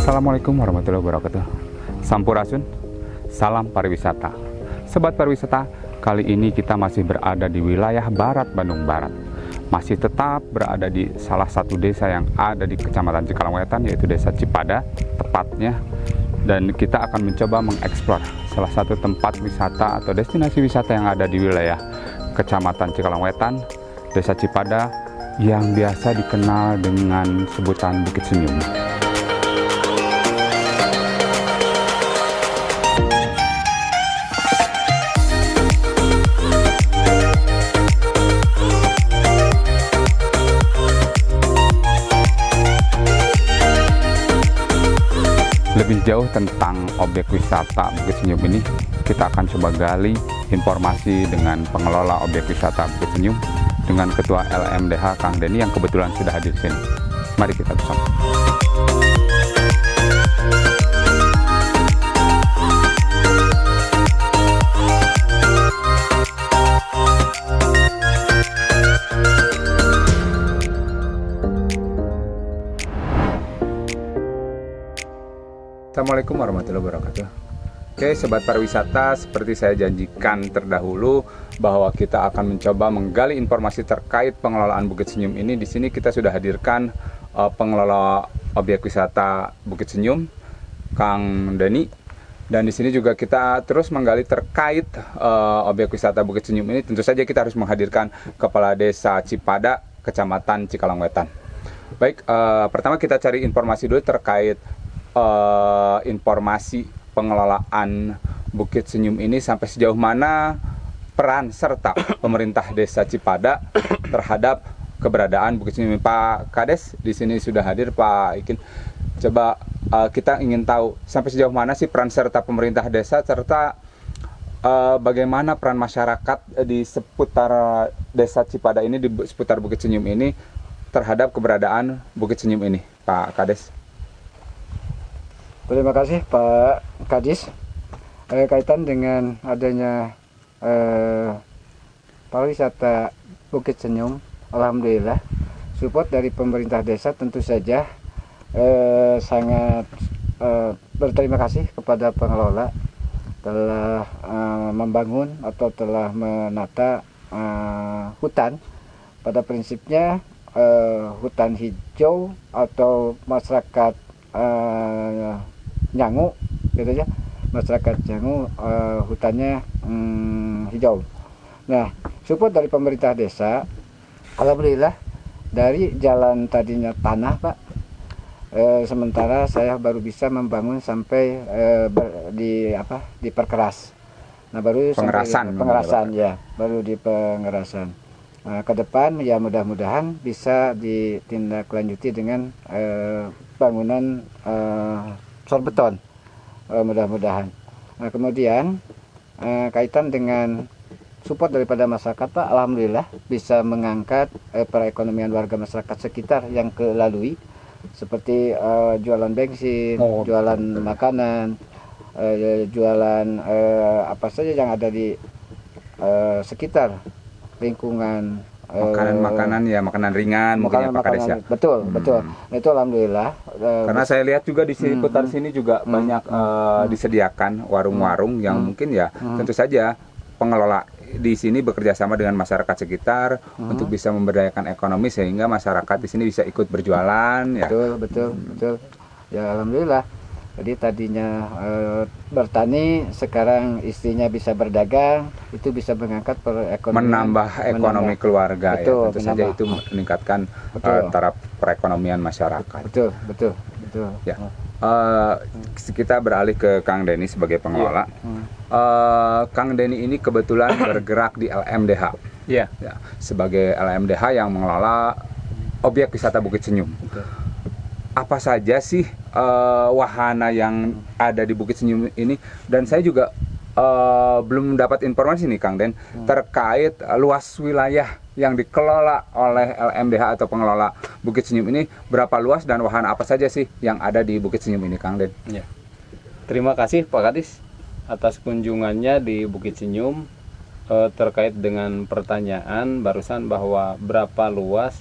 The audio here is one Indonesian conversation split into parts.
Assalamualaikum warahmatullahi wabarakatuh. Sampurasun, salam pariwisata. Sobat pariwisata, kali ini kita masih berada di wilayah Barat Bandung Barat. Masih tetap berada di salah satu desa yang ada di Kecamatan Cikalongwetan, yaitu Desa Cipada tepatnya. Dan kita akan mencoba mengeksplor salah satu tempat wisata atau destinasi wisata yang ada di wilayah Kecamatan Cikalongwetan, Desa Cipada, yang biasa dikenal dengan sebutan Bukit Senyum. Lebih jauh tentang objek wisata Bukit Senyum ini, kita akan coba gali informasi dengan pengelola objek wisata Bukit Senyum, dengan Ketua LMDH Kang Denny yang kebetulan sudah hadir di sini. Mari kita bersama. Assalamualaikum warahmatullahi wabarakatuh. Oke, sobat pariwisata, seperti saya janjikan terdahulu bahwa kita akan mencoba menggali informasi terkait pengelolaan Bukit Senyum ini. Di sini kita sudah hadirkan pengelola objek wisata Bukit Senyum, Kang Denny. Dan di sini juga kita terus menggali terkait objek wisata Bukit Senyum ini. Tentu saja kita harus menghadirkan Kepala Desa Cipada, Kecamatan Cikalongwetan. Baik, pertama kita cari informasi dulu terkait informasi pengelolaan Bukit Senyum ini, sampai sejauh mana peran serta pemerintah Desa Cipada terhadap keberadaan Bukit Senyum. Pak Kades di sini sudah hadir, Pak Ikin. Coba kita ingin tahu sampai sejauh mana sih peran serta pemerintah desa, serta bagaimana peran masyarakat di seputar Desa Cipada ini, di seputar Bukit Senyum ini terhadap keberadaan Bukit Senyum ini, Pak Kades. Terima kasih Pak Kadis. Kaitan dengan adanya pariwisata Bukit Senyum, alhamdulillah support dari pemerintah desa tentu saja sangat berterima kasih kepada pengelola telah membangun atau telah menata hutan. Pada prinsipnya hutan hijau atau masyarakat Nyangu, gitu ya, masyarakat Nyangu hutannya hijau. Nah, support dari pemerintah desa, alhamdulillah, dari jalan tadinya tanah, Pak. Sementara saya baru bisa membangun sampai diperkeras. Nah, baru pengerasan ya, baru di pengerasan. Nah, ke depan ya mudah-mudahan bisa ditindaklanjuti dengan bangunan sorbeton, mudah-mudahan. Nah, kemudian kaitan dengan support daripada masyarakat, Pak, alhamdulillah bisa mengangkat perekonomian warga masyarakat sekitar yang kelalui, seperti jualan bensin, jualan makanan, jualan apa saja yang ada di sekitar lingkungan, makanan ya, makanan ringan, mungkin ya Pak Kades ya. Betul. Nah, itu alhamdulillah. Karena saya lihat juga di seputar sini juga banyak disediakan warung-warung yang mungkin ya tentu saja pengelola di sini bekerja sama dengan masyarakat sekitar untuk bisa memberdayakan ekonomi, sehingga masyarakat di sini bisa ikut berjualan ya. Betul. Ya alhamdulillah. Jadi tadinya bertani, sekarang istrinya bisa berdagang, itu bisa mengangkat perekonomian, menambah ekonomi keluarga. Betul, ya, tentu saja itu meningkatkan taraf perekonomian masyarakat. Betul. Ya. Kita beralih ke Kang Denny sebagai pengelola. Kang Denny ini kebetulan bergerak di LMDH. Ya, sebagai LMDH yang mengelola objek wisata Bukit Senyum. Apa saja sih wahana yang ada di Bukit Senyum ini? Dan saya juga belum dapat informasi nih Kang Den terkait luas wilayah yang dikelola oleh LMDH atau pengelola Bukit Senyum ini, berapa luas dan wahana apa saja sih yang ada di Bukit Senyum ini, Kang Den? Ya. Terima kasih Pak Kadis atas kunjungannya di Bukit Senyum. Terkait dengan pertanyaan barusan bahwa berapa luas,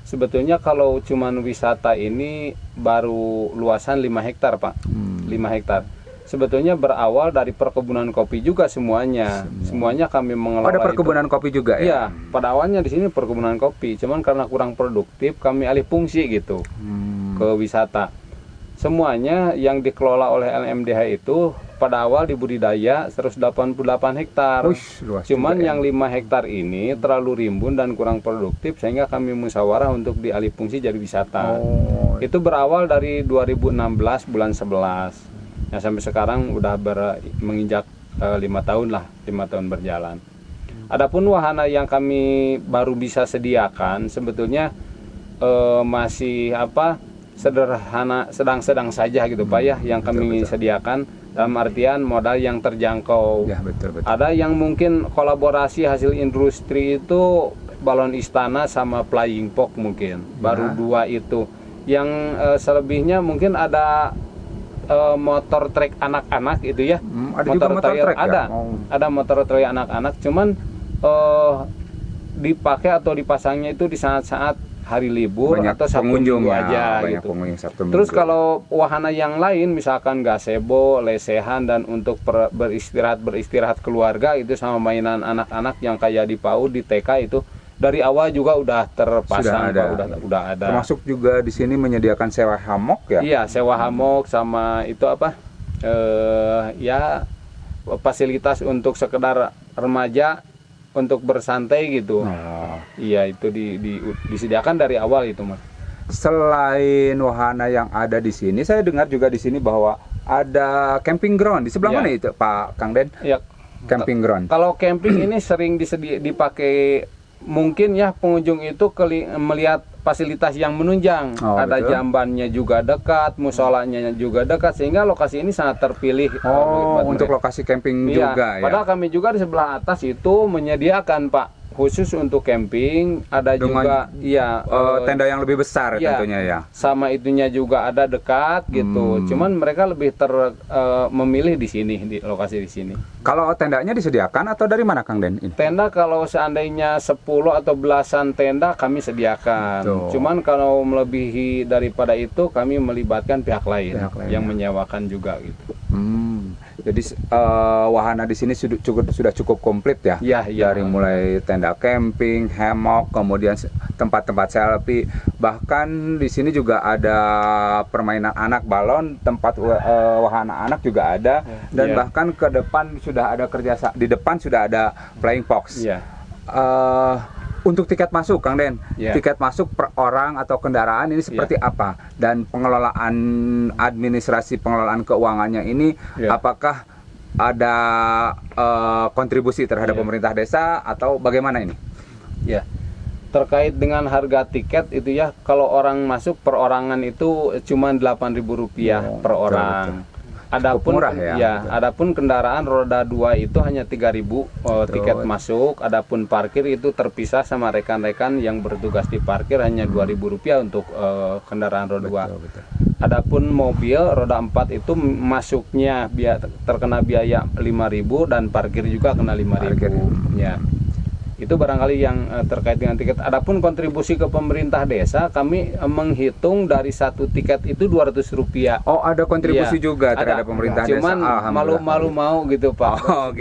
sebetulnya kalau cuman wisata ini baru luasan 5 hektar Pak. 5 hektar. Sebetulnya berawal dari perkebunan kopi juga semuanya. Semuanya kami mengelola. Ada perkebunan kopi juga ya? Iya, pada awalnya di sini perkebunan kopi, cuman karena kurang produktif kami alih fungsi gitu ke wisata. Semuanya yang dikelola oleh LMDH itu pada awal di budidaya 188 hektar. Cuman yang 5 hektar ini terlalu rimbun dan kurang produktif sehingga kami musyawarah untuk dialih fungsi jadi wisata. Itu berawal dari 2016 bulan 11. Nah, sampai sekarang udah menginjak 5 tahun lah, 5 tahun berjalan. Adapun wahana yang kami baru bisa sediakan sebetulnya masih sederhana, sedang-sedang saja gitu Pak ya, yang kami sediakan dalam artian modal yang terjangkau. Ya, betul. Ada yang mungkin kolaborasi hasil industri itu balon istana sama flying fox mungkin, baru 2 itu. Yang selebihnya mungkin ada motor trek anak-anak itu ya. Ada motor trail, ada motor trail anak-anak, cuman dipakai atau dipasangnya itu di saat-saat hari libur banyak atau Sabtu Minggu aja gitu. Terus kalau wahana yang lain misalkan gazebo, lesehan dan untuk beristirahat keluarga itu sama mainan anak-anak yang kayak di PAUD, di TK itu dari awal juga udah terpasang, udah ada. Termasuk juga di sini menyediakan sewa hammock ya? Iya, sewa hammock sama itu ya fasilitas untuk sekedar remaja untuk bersantai gitu. Iya, itu disediakan dari awal itu Mas. Selain wahana yang ada di sini, saya dengar juga di sini bahwa ada camping ground di sebelah mana itu Pak Kang Den? Iya. Camping ground. Kalau camping ini sering dipakai, mungkin ya pengunjung itu melihat fasilitas yang menunjang. Ada betul. Jambannya juga dekat, musolanya juga dekat, sehingga lokasi ini sangat terpilih. Untuk lokasi camping juga ya. Padahal kami juga di sebelah atas itu menyediakan Pak, khusus untuk camping. Ada juga tenda yang lebih besar tentunya ya. Sama itunya juga ada dekat gitu. Cuman mereka lebih memilih di sini, di lokasi di sini. Kalau tendanya disediakan atau dari mana Kang Den ini? Tenda kalau seandainya 10 atau belasan tenda kami sediakan. Cuman kalau melebihi daripada itu kami melibatkan pihak lain yang menyewakan juga gitu. Jadi wahana di sini sudah cukup komplit ya. Dari mulai tenda camping, hammock, kemudian tempat-tempat selfie, bahkan di sini juga ada permainan anak, balon, tempat wahana anak juga ada, dan bahkan ke depan sudah ada di depan sudah ada flying fox. Untuk tiket masuk Kang Den, tiket masuk per orang atau kendaraan ini seperti apa? Dan pengelolaan administrasi pengelolaan keuangannya ini apakah ada kontribusi terhadap pemerintah desa atau bagaimana ini? Ya, terkait dengan harga tiket itu ya, kalau orang masuk perorangan itu cuma Rp8.000 per orang. Adapun murah, adapun kendaraan roda 2 itu hanya 3.000 tiket masuk. Adapun parkir itu terpisah sama rekan-rekan yang bertugas di parkir, hanya Rp2.000 untuk kendaraan roda 2. Adapun mobil roda 4 itu masuknya terkena biaya 5.000 dan parkir juga kena 5.000. Ya. Itu barangkali yang terkait dengan tiket. Adapun kontribusi ke pemerintah desa, kami menghitung dari satu tiket itu Rp200. Ada kontribusi juga terhadap pemerintah desa. Cuman malu-malu mau gitu Pak.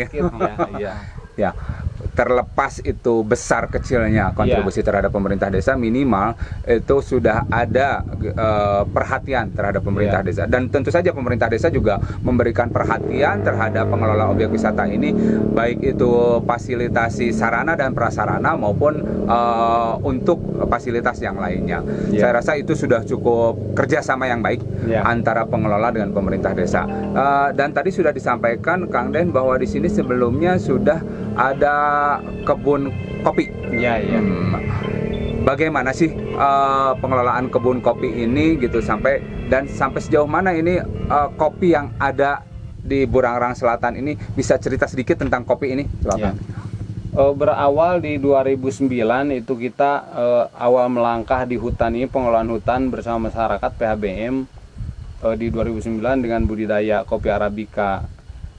Ya. Terlepas itu besar kecilnya kontribusi terhadap pemerintah desa, minimal itu sudah ada perhatian terhadap pemerintah desa. Dan tentu saja pemerintah desa juga memberikan perhatian terhadap pengelola objek wisata ini, baik itu fasilitasi sarana dan prasarana maupun untuk fasilitas yang lainnya. Saya rasa itu sudah cukup kerjasama yang baik antara pengelola dengan pemerintah desa. Dan tadi sudah disampaikan Kang Den bahwa di sini sebelumnya sudah ada kebun kopi. Bagaimana sih pengelolaan kebun kopi ini gitu, sampai sejauh mana ini kopi yang ada di Burangrang Selatan ini? Bisa cerita sedikit tentang kopi ini? Berawal di 2009 itu kita awal melangkah di hutan ini, pengelolaan hutan bersama masyarakat PHBM di 2009 dengan budidaya kopi Arabica.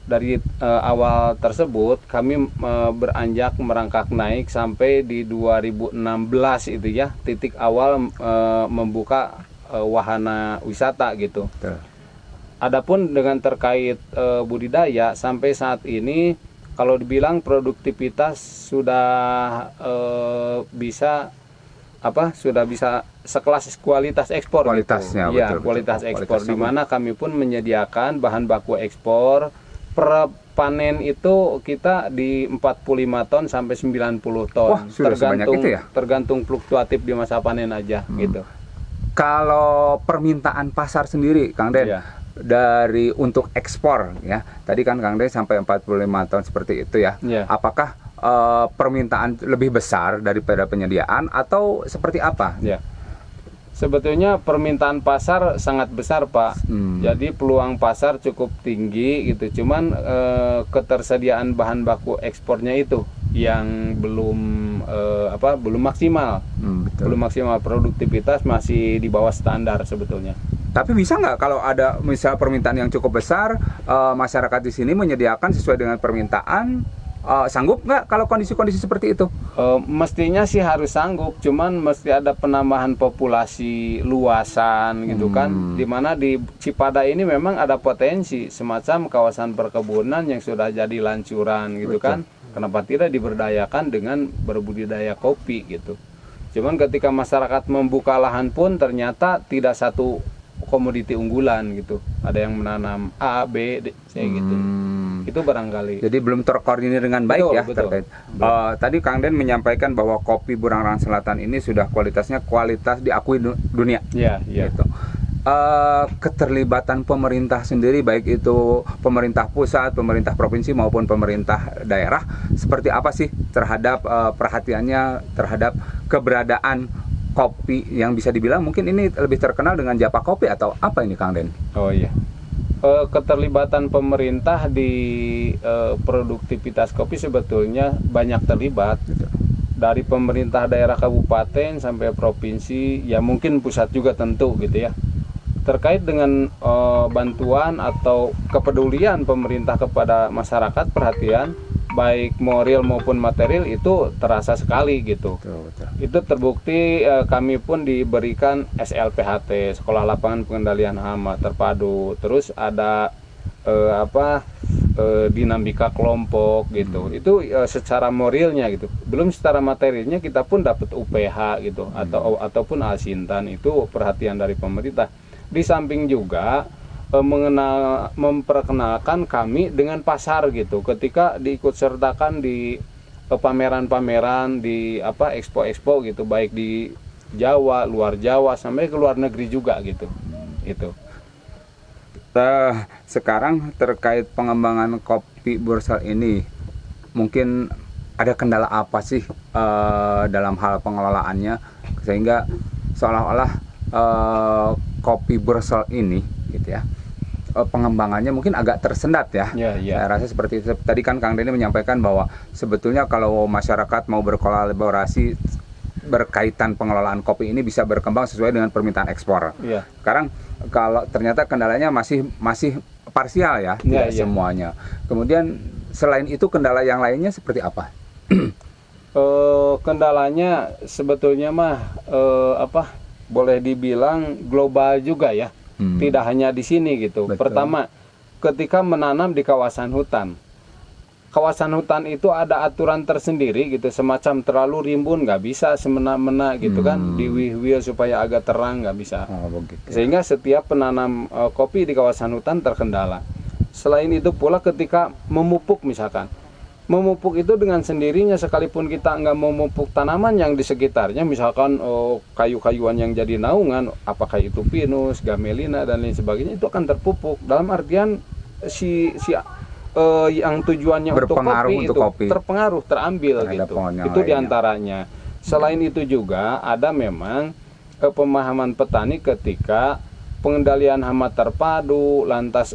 dari awal tersebut kami beranjak merangkak naik sampai di 2016 itu ya, titik awal membuka wahana wisata gitu. Betul. Adapun dengan terkait budidaya sampai saat ini kalau dibilang produktivitas sudah bisa sekelas kualitas ekspor. Kualitasnya gitu. Ya, betul, kualitas betul. ekspor di mana kami pun menyediakan bahan baku ekspor. Per panen itu kita di 45 ton sampai 90 ton. Wah, sudah sebanyak itu ya? Tergantung fluktuatif di masa panen aja gitu. Kalau permintaan pasar sendiri, Kang Den, Iya. dari untuk ekspor ya. Tadi kan Kang Den sampai 45 ton seperti itu ya. Iya. Apakah permintaan lebih besar daripada penyediaan atau seperti apa? Ya. Sebetulnya permintaan pasar sangat besar, Pak. Jadi peluang pasar cukup tinggi gitu. Cuman ketersediaan bahan baku ekspornya itu yang belum maksimal. Betul. Belum maksimal, produktivitas masih di bawah standar sebetulnya. Tapi bisa nggak kalau ada misal permintaan yang cukup besar, masyarakat di sini menyediakan sesuai dengan permintaan? Sanggup nggak kalau kondisi-kondisi seperti itu? Mestinya sih harus sanggup, cuman mesti ada penambahan populasi luasan gitu kan. Dimana di Cipada ini memang ada potensi semacam kawasan perkebunan yang sudah jadi lancuran gitu. Betul. Kan. Kenapa tidak diberdayakan dengan berbudidaya kopi gitu. Cuman ketika masyarakat membuka lahan pun ternyata tidak satu komoditi unggulan gitu. Ada yang menanam A, B, D, C gitu. Itu barangkali. Jadi belum terkoordinir dengan baik. Betul, ya betul. Terkait. Tadi Kang Den menyampaikan bahwa kopi Burangrang Selatan ini sudah kualitasnya kualitas diakui dunia. Iya, iya. Gitu. Keterlibatan pemerintah sendiri, baik itu pemerintah pusat, pemerintah provinsi maupun pemerintah daerah, seperti apa sih terhadap perhatiannya terhadap keberadaan kopi yang bisa dibilang mungkin ini lebih terkenal dengan Japa Kopi atau apa ini, Kang Den? Oh iya. Keterlibatan pemerintah di produktivitas kopi sebetulnya banyak terlibat. Dari pemerintah daerah kabupaten sampai provinsi, ya mungkin pusat juga tentu gitu ya. Terkait dengan bantuan atau kepedulian pemerintah kepada masyarakat, perhatian baik moral maupun material itu terasa sekali gitu. Betul. Itu terbukti kami pun diberikan SLPHT, Sekolah Lapangan Pengendalian Hama terpadu. Terus ada dinamika kelompok gitu. Itu secara moralnya gitu. Belum secara materialnya kita pun dapat UPH gitu ataupun Alsintan, itu perhatian dari pemerintah. Di samping juga memperkenalkan kami dengan pasar gitu. Ketika diikut sertakan di pameran-pameran, di expo-expo gitu, baik di Jawa, luar Jawa sampai ke luar negeri juga gitu. Itu. Sekarang terkait pengembangan kopi Bursel ini, mungkin ada kendala apa sih dalam hal pengelolaannya sehingga seolah-olah kopi Bursel ini gitu ya, pengembangannya mungkin agak tersendat ya. Saya rasa seperti itu. Tadi kan Kang Denny menyampaikan bahwa sebetulnya kalau masyarakat mau berkolaborasi berkaitan pengelolaan kopi ini bisa berkembang sesuai dengan permintaan ekspor. Sekarang kalau ternyata kendalanya masih parsial ya, tidak semuanya. Kemudian selain itu kendala yang lainnya seperti apa? Kendalanya sebetulnya boleh dibilang global juga ya. Tidak hanya di sini gitu. Betul. Pertama, ketika menanam di kawasan hutan. Kawasan hutan itu ada aturan tersendiri gitu, semacam terlalu rimbun nggak bisa, semena-mena gitu kan, diwih-wih supaya agak terang nggak bisa. Sehingga setiap penanam kopi di kawasan hutan terkendala. Selain itu pula ketika memupuk misalkan, memupuk itu dengan sendirinya sekalipun kita nggak memupuk tanaman yang di sekitarnya, misalkan kayu-kayuan yang jadi naungan, apakah itu pinus, gamelina dan lain sebagainya, itu akan terpupuk. Dalam artian yang tujuannya untuk kopi itu terpengaruh, terambil gitu. Itu diantaranya. Selain itu juga ada memang pemahaman petani ketika pengendalian hama terpadu, lantas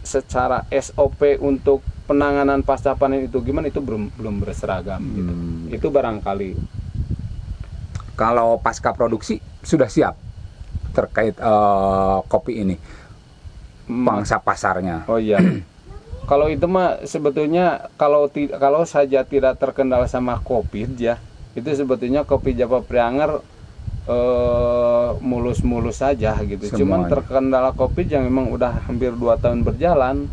secara SOP untuk penanganan pasca panen itu gimana, itu belum berseragam gitu. Itu barangkali. Kalau pasca produksi sudah siap terkait kopi ini, pangsa pasarnya. Oh iya. Kalau itu mah sebetulnya kalau saja tidak terkendala sama COVID ya, itu sebetulnya kopi Java Prianger mulus-mulus saja gitu. Semuanya. Cuman terkendala COVID yang memang udah hampir 2 tahun berjalan,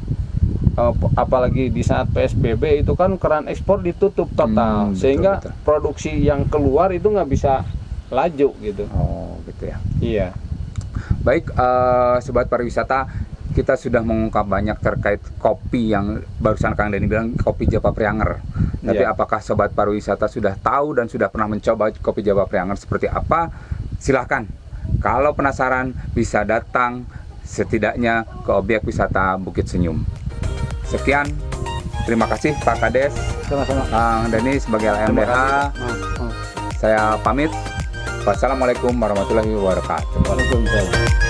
apalagi di saat PSBB itu kan keran ekspor ditutup total, sehingga betul. produksi yang keluar itu nggak bisa laju gitu. Oh gitu ya. Iya. Baik, sobat pariwisata, kita sudah mengungkap banyak terkait kopi yang barusan Kang Denny bilang kopi Java Prianger. Tapi apakah sobat pariwisata sudah tahu dan sudah pernah mencoba kopi Java Prianger seperti apa? Silahkan. Kalau penasaran bisa datang setidaknya ke objek wisata Bukit Senyum. Sekian. Terima kasih Pak Kades. Sama-sama. Kang Denny sebagai LMDH. Saya pamit. Wassalamualaikum warahmatullahi wabarakatuh. Waalaikumsalam.